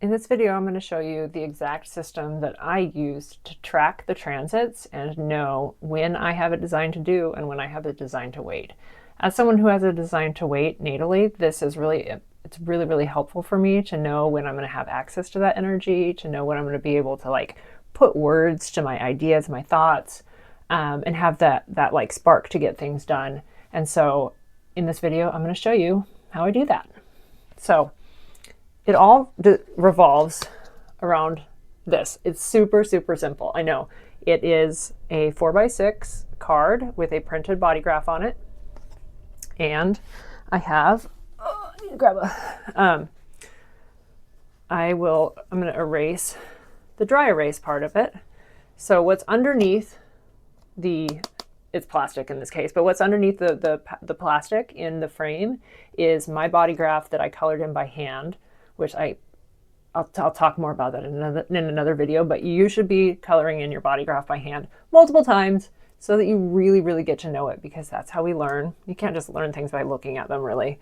In this video, I'm going to show you the exact system that I use to track the transits and know when I have it designed to do and when I have it designed to wait. As someone who has a design to wait natally, it's really helpful for me to know when I'm going to have access to that energy, to know when I'm going to be able to like put words to my ideas, my thoughts, and have that like spark to get things done. And so in this video, I'm going to show you how I do that. So it all revolves around this. It's super simple. I know. It is a 4x6 card with a printed body graph on it. And I have, I need to grab a, I'm going to erase the dry erase part of it. So what's underneath it's plastic in this case, but what's underneath the plastic in the frame is my body graph that I colored in by hand, which I'll talk more about that in another video, but you should be coloring in your body graph by hand multiple times so that you really get to know it, because that's how we learn. You can't just learn things by looking at them, really.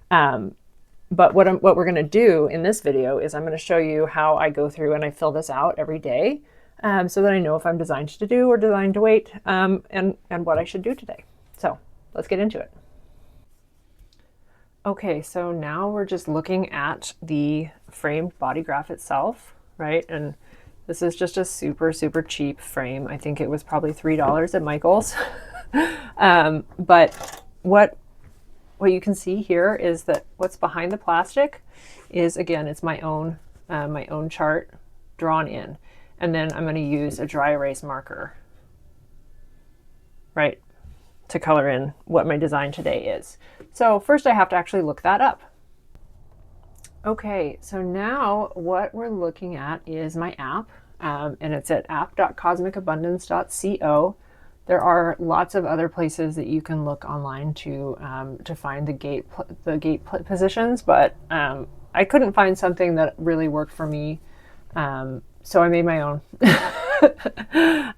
But what we're going to do in this video is I'm going to show you how I go through and I fill this out every day, so that I know if I'm designed to do or designed to wait, and what I should do today. So let's get into it. Okay, so now we're just looking at the framed body graph itself, right? And this is just a super cheap frame. I think it was probably $3 at Michael's. But what you can see here is that what's behind the plastic is, again, it's my own chart drawn in. And then I'm going to use a dry erase marker, right, to color in what my design today is. So first I have to actually look that up. Okay, so now what we're looking at is my app, and it's at app.cosmicabundance.co. There are lots of other places that you can look online to find the gate positions, but I couldn't find something that really worked for me, so I made my own.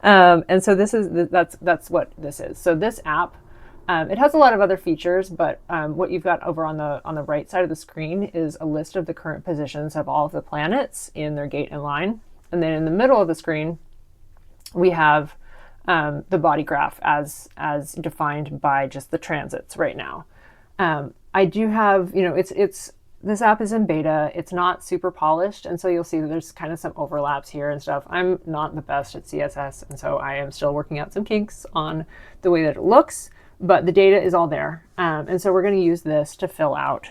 And so that's what this is. So this app, it has a lot of other features, but what you've got over on the right side of the screen is a list of the current positions of all of the planets in their gate and line. And then in the middle of the screen, we have the body graph as defined by just the transits right now. I do have, this app is in beta. It's not super polished, and so you'll see that there's kind of some overlaps here and stuff. I'm not the best at CSS, and so I am still working out some kinks on the way that it looks, but the data is all there. And so we're going to use this to fill out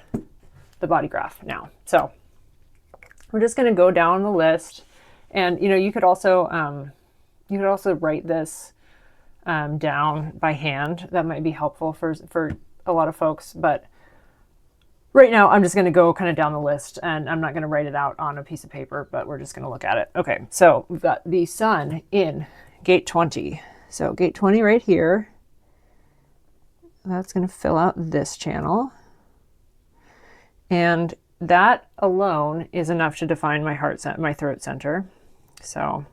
the body graph now. So we're just going to go down the list, and you could also write this down by hand. That might be helpful for a lot of folks, but right now, I'm just going to go kind of down the list, and I'm not going to write it out on a piece of paper, but we're just going to look at it. Okay, so we've got the sun in gate 20. So gate 20 right here. That's going to fill out this channel. And that alone is enough to define my throat center. So,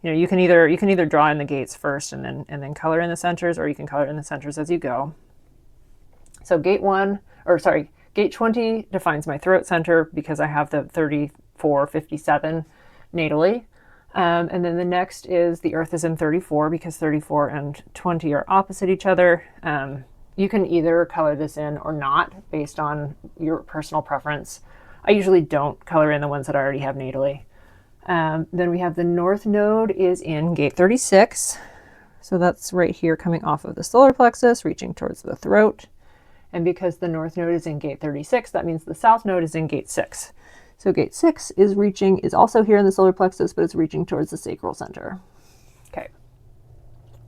you can either draw in the gates first and then color in the centers, or you can color in the centers as you go. So gate 20 defines my throat center because I have the 3457 natally. And then the next is the Earth is in 34 because 34 and 20 are opposite each other. You can either color this in or not based on your personal preference. I usually don't color in the ones that I already have natally. Then we have the North Node is in gate 36. So that's right here coming off of the solar plexus, reaching towards the throat. And because the North Node is in gate 36, that means the South Node is in gate 6. So gate 6 is also here in the solar plexus, but it's reaching towards the sacral center. Okay.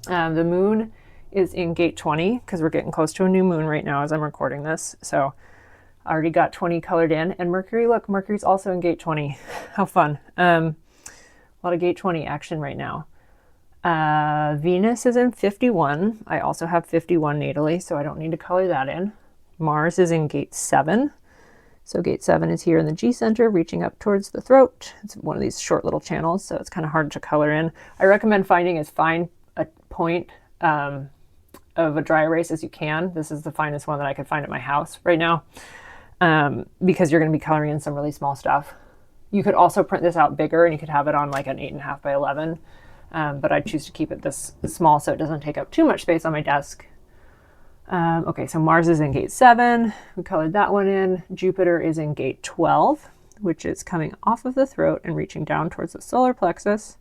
The moon is in gate 20 because we're getting close to a new moon right now as I'm recording this. So I already got 20 colored in. And Mercury, look, Mercury's also in gate 20. How fun. A lot of gate 20 action right now. Venus is in 51. I also have 51 natally, so I don't need to color that in. Mars is in gate 7. So gate 7 is here in the G center, reaching up towards the throat. It's one of these short little channels, so it's kind of hard to color in. I recommend finding as fine a point of a dry erase as you can. This is the finest one that I could find at my house right now, because you're going to be coloring in some really small stuff. You could also print this out bigger and you could have it on like an 8.5 by 11. But I choose to keep it this small so it doesn't take up too much space on my desk. Okay, so Mars is in gate 7. We colored that one in. Jupiter is in gate 12, which is coming off of the throat and reaching down towards the solar plexus.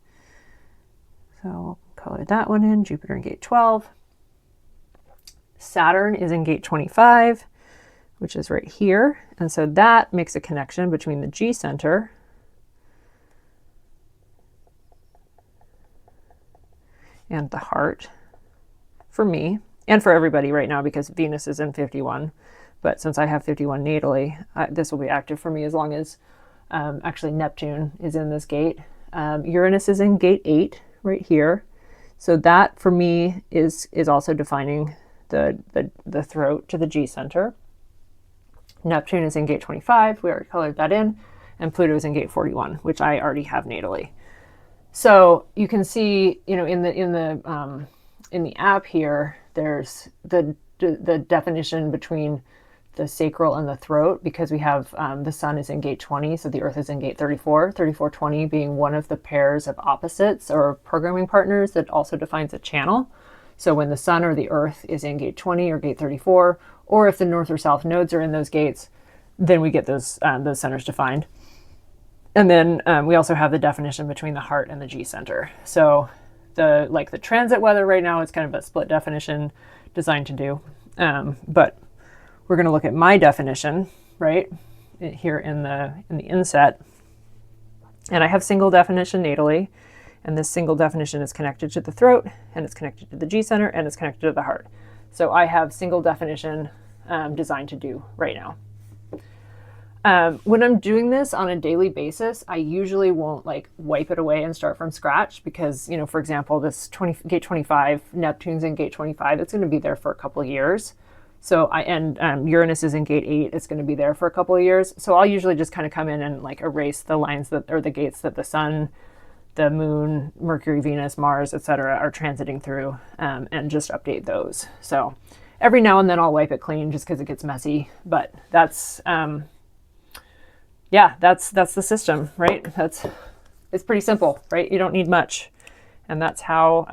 So we'll color that one in. Jupiter in gate 12. Saturn is in gate 25, which is right here. And so that makes a connection between the G center and the heart for me and for everybody right now, because Venus is in 51. But since I have 51 natally, this will be active for me as long as actually Neptune is in this gate. Uranus is in gate 8 right here. So that for me is also defining the throat to the G center. Neptune is in gate 25. We already colored that in. And Pluto is in gate 41, which I already have natally. So you can see, you know, in the app here, there's the definition between the sacral and the throat, because we have the sun is in gate 20, so the earth is in gate 34, 3420 being one of the pairs of opposites or programming partners that also defines a channel. So when the sun or the earth is in gate 20 or gate 34, or if the north or south nodes are in those gates, then we get those centers defined. And then we also have the definition between the heart and the G center. So the transit weather right now is kind of a split definition designed to do. But we're going to look at my definition right here in the inset. And I have single definition natally. And this single definition is connected to the throat, and it's connected to the G center, and it's connected to the heart. So I have single definition designed to do right now. When I'm doing this on a daily basis, I usually won't like wipe it away and start from scratch because, you know, for example, this gate 25, Neptune's in gate 25, it's going to be there for a couple of years. So Uranus is in gate 8, it's going to be there for a couple of years. So I'll usually just kind of come in and like erase the lines or the gates that the sun, the moon, Mercury, Venus, Mars, etc. are transiting through, and just update those. So every now and then I'll wipe it clean just because it gets messy, but that's the system, right? It's pretty simple, right? You don't need much, and that's how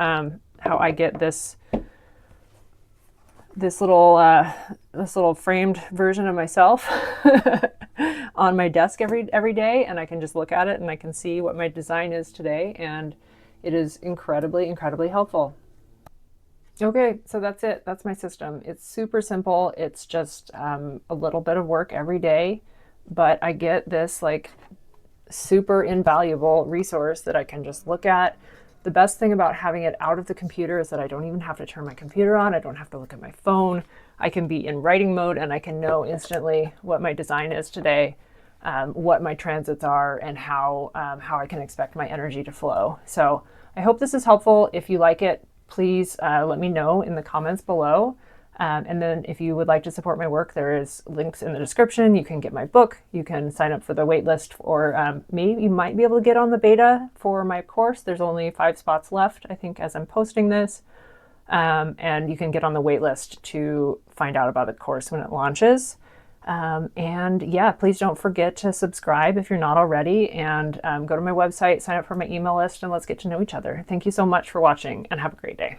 I get this little framed version of myself on my desk every day, and I can just look at it and I can see what my design is today, and it is incredibly helpful. Okay, so that's it. That's my system. It's super simple. It's just a little bit of work every day, but I get this like super invaluable resource that I can just look at. The best thing about having it out of the computer is that I don't even have to turn my computer on. I don't have to look at my phone. I can be in writing mode and I can know instantly what my design is today, what my transits are, and how I can expect my energy to flow. So I hope this is helpful. If you like it, please let me know in the comments below. And then if you would like to support my work, there is links in the description. You can get my book. You can sign up for the waitlist, or maybe you might be able to get on the beta for my course. There's only 5 spots left, I think, as I'm posting this. And you can get on the waitlist to find out about the course when it launches. And yeah, please don't forget to subscribe if you're not already, and go to my website, sign up for my email list, and let's get to know each other. Thank you so much for watching, and have a great day.